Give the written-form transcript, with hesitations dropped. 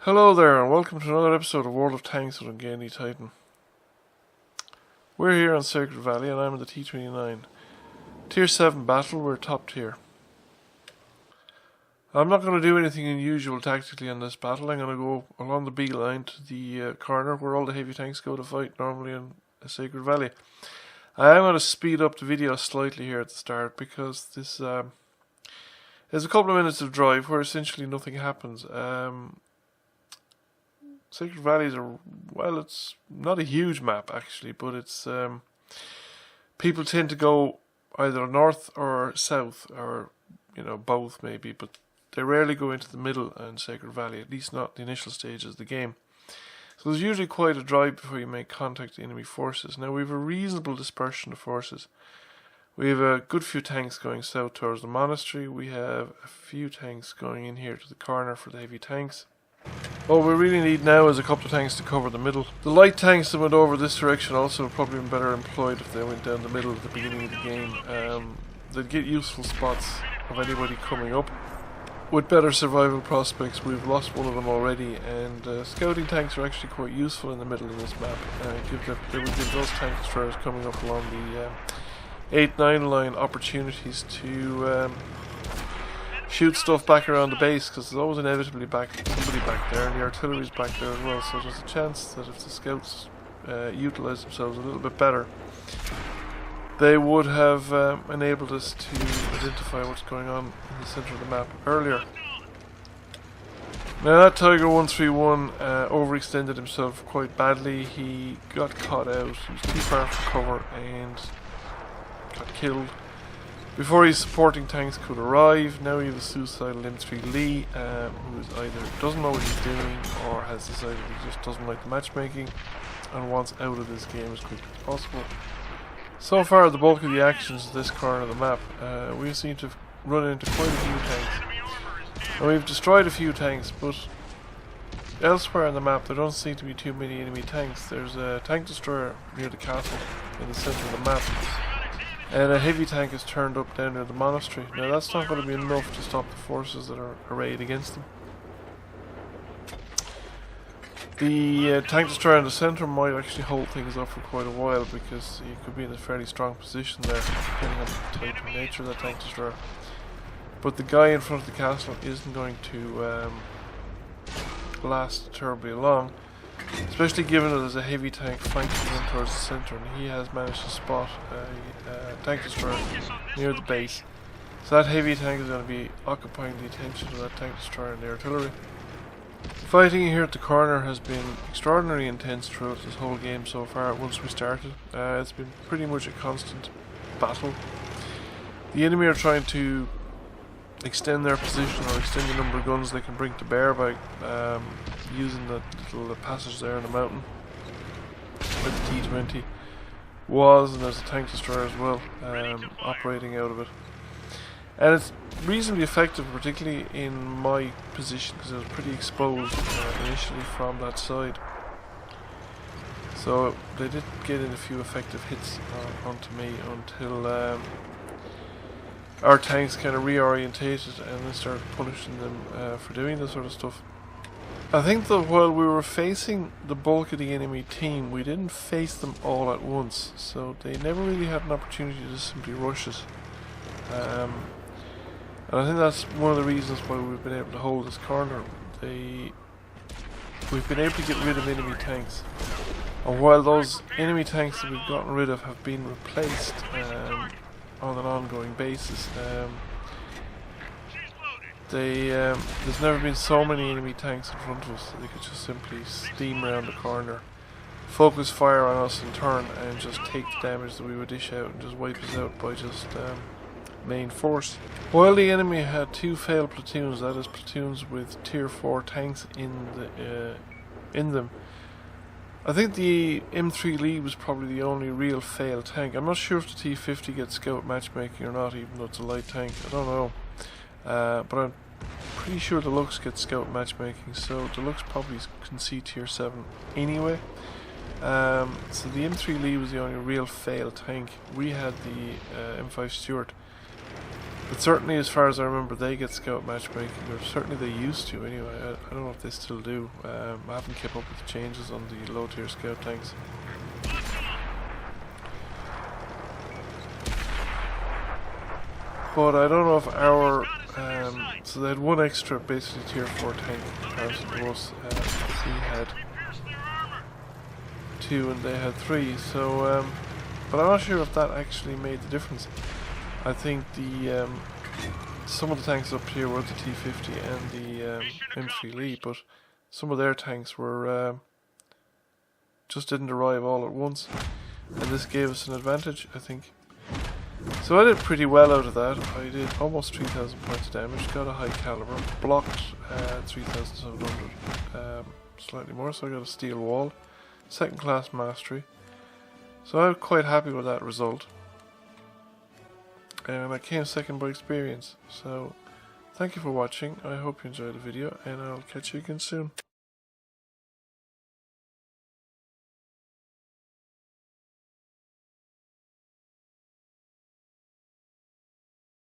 Hello there, and welcome to another episode of World of Tanks with Ungainly Titan. We're here on Sacred Valley, and I'm in the T-29. Tier 7 battle, we're top tier. I'm not going to do anything unusual tactically on this battle. I'm going to go along the B line to the corner where all the heavy tanks go to fight normally in Sacred Valley. I am going to speed up the video slightly here at the start because this there's a couple of minutes of drive where essentially nothing happens. Sacred Valley is it's not a huge map actually, but it's people tend to go either north or south, or both maybe, but they rarely go into the middle in Sacred Valley, at least not the initial stages of the game. So there's usually quite a drive before you make contact with enemy forces. Now we have a reasonable dispersion of forces. We have a good few tanks going south towards the monastery. We have a few tanks going in here to the corner for the heavy tanks. What we really need now is a couple of tanks to cover the middle. The light tanks that went over this direction also would probably been better employed if they went down the middle at the beginning of the game. They'd get useful spots of anybody coming up. With better survival prospects, we've lost one of them already, and scouting tanks are actually quite useful in the middle of this map. They would give those tank destroyers coming up along the 8-9 line opportunities to shoot stuff back around the base, because there's always inevitably somebody back there, and the artillery's back there as well, so there's a chance that if the scouts utilise themselves a little bit better, they would have enabled us to identify what's going on in the centre of the map earlier. Now that Tiger 131 overextended himself quite badly. He got caught out, he was too far from cover and got killed before his supporting tanks could arrive. Now we have a suicidal M3 Lee who is either doesn't know what he's doing or has decided he just doesn't like the matchmaking and wants out of this game as quickly as possible. So far, the bulk of the actions of this corner of the map, we seem to have run into quite a few tanks. And we've destroyed a few tanks, but elsewhere on the map there don't seem to be too many enemy tanks. There's a tank destroyer near the castle in the centre of the map, and a heavy tank is turned up down near the monastery. Now that's not going to be enough to stop the forces that are arrayed against them. The tank destroyer in the centre might actually hold things up for quite a while, because he could be in a fairly strong position there, depending on the type and nature of that tank destroyer. But the guy in front of the castle isn't going to last terribly long, especially given that there's a heavy tank flanking in towards the centre, and he has managed to spot a tank destroyer near the base. So that heavy tank is going to be occupying the attention of that tank destroyer and the artillery. Fighting here at the corner has been extraordinarily intense throughout this whole game so far. Once we started, it's been pretty much a constant battle. The enemy are trying to extend their position or extend the number of guns they can bring to bear by using the little passage there in the mountain where the T-20 was, and there's a tank destroyer as well operating out of it. And it's reasonably effective, particularly in my position, because it was pretty exposed initially from that side. So they did get in a few effective hits onto me until our tanks kind of reorientated and then started punishing them for doing this sort of stuff. I think that while we were facing the bulk of the enemy team, we didn't face them all at once, so they never really had an opportunity to simply rush us. And I think that's one of the reasons why we've been able to hold this corner. We've been able to get rid of enemy tanks. And while those enemy tanks that we've gotten rid of have been replaced on an ongoing basis, there's never been so many enemy tanks in front of us that they could just simply steam around the corner, focus fire on us in turn, and just take the damage that we would dish out and just wipe us out by just main force. While the enemy had two failed platoons, that is platoons with tier 4 tanks in them, I think the M3 Lee was probably the only real failed tank. I'm not sure if the T50 gets scout matchmaking or not, even though it's a light tank. I don't know, but I'm pretty sure Deluxe gets scout matchmaking, so Deluxe probably can see tier 7 anyway. So the M3 Lee was the only real failed tank. We had the M5 Stuart, But certainly, as far as I remember, they get scout matchmaking, or certainly they used to anyway. I don't know if they still do. I haven't kept up with the changes on the low tier scout tanks. But I don't know if our... so they had one extra, basically tier 4 tank in comparison to us. We had 2 and they had 3, so... but I'm not sure if that actually made the difference. I think the... some of the tanks up here were the T50 and the M3 Lee, but some of their tanks were... just didn't arrive all at once. And this gave us an advantage, I think. So I did pretty well out of that. I did almost 3,000 points of damage, got a high caliber, blocked 3,700, slightly more, so I got a steel wall, second class mastery. So I'm quite happy with that result. And I came second by experience. So thank you for watching. I hope you enjoyed the video, and I'll catch you again soon.